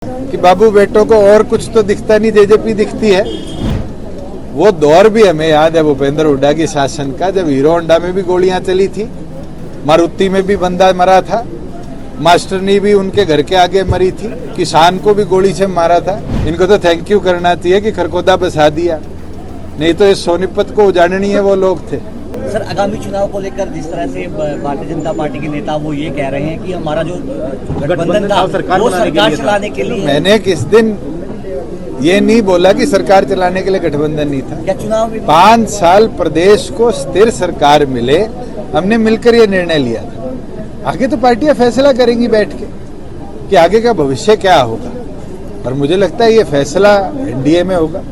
कि बाबू बेटों को और कुछ तो दिखता नहीं, जेजेपी दिखती है। वो दौर भी हमें याद है भूपेंद्र हुड्डा की शासन का, जब हीरो होंडा में भी गोलियां चली थी, मारुति में भी बंदा मरा था, मास्टरनी भी उनके घर के आगे मरी थी, किसान को भी गोली से मारा था। इनको तो थैंक यू करना चाहिए कि खरखोदा बसा दिया, नहीं तो इस सोनीपत को उजाड़नी है वो लोग थे। सर, आगामी चुनाव को लेकर जिस तरह से भारतीय जनता पार्टी के नेता वो ये कह रहे हैं कि हमारा जो गठबंधन था वो सरकार चलाने के लिए। मैंने किस दिन ये नहीं बोला कि सरकार चलाने के लिए गठबंधन नहीं था। क्या चुनाव में 5 साल प्रदेश को स्थिर सरकार मिले, हमने मिलकर ये निर्णय लिया था। आगे तो पार्टियां फैसला करेंगी बैठ के कि आगे का भविष्य क्या होगा, और मुझे लगता है ये फैसला एनडीए में होगा,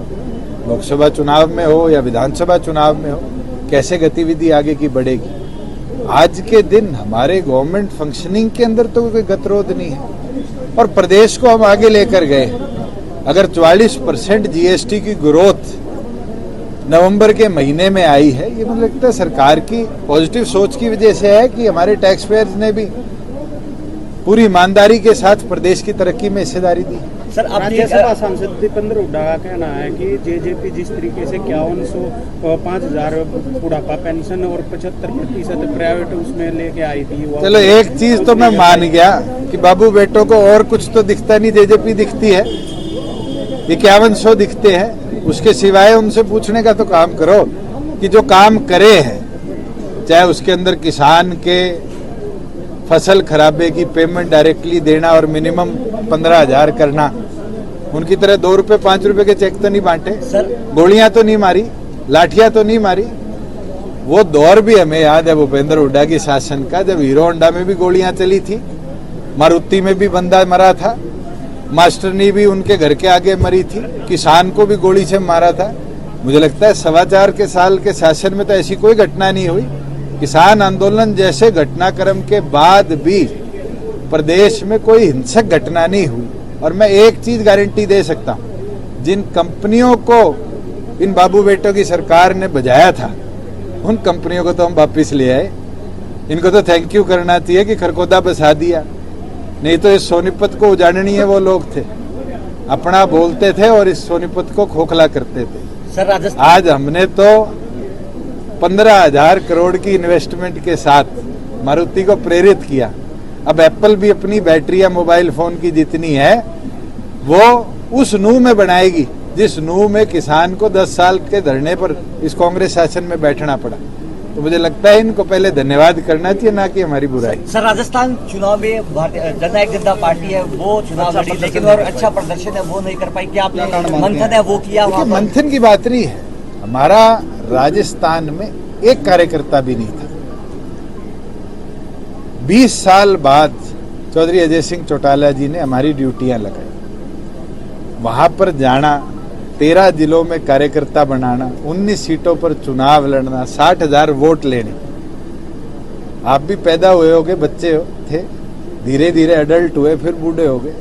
लोकसभा चुनाव में हो या विधानसभा चुनाव में हो, कैसे गतिविधि आगे की बढ़ेगी। आज के दिन हमारे गवर्नमेंट फंक्शनिंग के अंदर तो कोई गतिरोध नहीं है, और प्रदेश को हम आगे लेकर गए। अगर 44% जीएसटी की ग्रोथ नवंबर के महीने में आई है, ये मुझे लगता है सरकार की पॉजिटिव सोच की वजह से है कि हमारे टैक्स पेयर्स ने भी पूरी ईमानदारी के साथ प्रदेश की तरक्की में हिस्सेदारी दी। सर, राज्यसभा सांसद दीपेंद्र हुड्डा का कहना है कि जेजेपी जिस तरीके से 5100 5000 बुढ़ापा पेंशन और 75% प्राइवेट उसमें लेके आई थी। चलो एक चीज तो मैं मान गया कि बाबू बेटों को और कुछ तो दिखता नहीं, जेजेपी दिखती है, 5100 दिखते हैं। उसके सिवाय उनसे पूछने का तो काम करो कि जो काम करे हैं, चाहे उसके अंदर किसान के फसल खराबे की पेमेंट डायरेक्टली देना और मिनिमम 15,000 करना, उनकी तरह 2 रुपए 5 रुपए के चेक तो नहीं बांटे, गोलियां तो नहीं मारी, लाठियां तो नहीं मारी। वो दौर भी हमें याद है भूपेंद्र हुड्डा की शासन का, जब हीरो होंडा में भी गोलियां चली थी, मारुति में भी बंदा मरा था, मास्टरनी भी उनके घर के आगे मरी थी, किसान को भी गोली से मारा था। मुझे लगता है 4.25 साल के शासन में तो ऐसी कोई घटना नहीं हुई। किसान आंदोलन जैसे घटनाक्रम के बाद भी प्रदेश में कोई हिंसक घटना नहीं हुई। और मैं एक चीज गारंटी दे सकता हूं, जिन कंपनियों को इन बाबू बेटों की सरकार ने बजाया था, उन कंपनियों को तो हम वापिस ले आए। इनको तो थैंक यू करना चाहिए कि खरखोदा बसा दिया, नहीं तो इस सोनीपत को उजाड़नी है वो लोग थे। अपना बोलते थे और इस सोनीपत को खोखला करते थे। सर, आज हमने तो 15,000 करोड़ की इन्वेस्टमेंट के साथ मारुति को प्रेरित किया। अब एप्पल भी अपनी बैटरियां मोबाइल फोन की जितनी है वो उस नूह में बनाएगी जिस नूह में किसान को 10 साल के धरने पर इस कांग्रेस शासन में बैठना पड़ा। तो मुझे लगता है इनको पहले धन्यवाद करना चाहिए, ना कि हमारी बुराई। सर, राजस्थान चुनाव में भारतीय जनता पार्टी है वो चुनाव लड़ी, लेकिन और अच्छा प्रदर्शन है वो नहीं कर पाई। क्या आपने मंथन है वो किया? मंथन की बात नहीं है। हमारा राजस्थान में एक कार्यकर्ता भी नहीं था। 20 साल बाद चौधरी अजय सिंह चौटाला जी ने हमारी ड्यूटियां लगाई, वहां पर जाना, 13 जिलों में कार्यकर्ता बनाना, 19 सीटों पर चुनाव लड़ना, 60,000 वोट लेने। आप भी पैदा हुए होगे, बच्चे थे, धीरे धीरे अडल्ट हुए, फिर बूढ़े हो गए।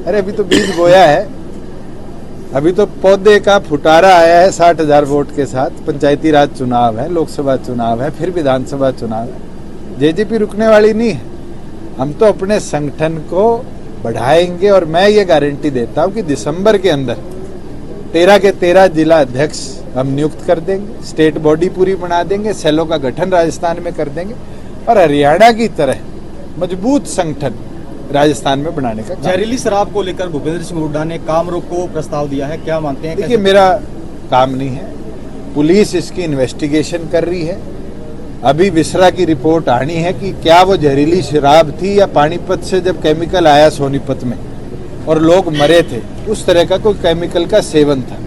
अरे अभी तो बीज बोया है, अभी तो पौधे का फुटारा आया है 60,000 वोट के साथ। पंचायती राज चुनाव है, लोकसभा चुनाव है, फिर विधानसभा चुनाव है। जेजेपी रुकने वाली नहीं है। हम तो अपने संगठन को बढ़ाएंगे, और मैं ये गारंटी देता हूं कि दिसंबर के अंदर 13 के 13 जिला अध्यक्ष हम नियुक्त कर देंगे, स्टेट बॉडी पूरी बना देंगे, सेलों का गठन राजस्थान में कर देंगे, और हरियाणा की तरह मजबूत संगठन राजस्थान में बनाने का। जहरीली शराब को लेकर भूपेंद्र सिंह हुड्डा ने काम रोक को प्रस्ताव दिया है, क्या मानते हैं? देखिए, मेरा काम नहीं है, पुलिस इसकी इन्वेस्टिगेशन कर रही है। अभी विसरा की रिपोर्ट आनी है कि क्या वो जहरीली शराब थी या पानीपत से जब केमिकल आया सोनीपत में और लोग मरे थे, उस तरह का कोई केमिकल का सेवन था।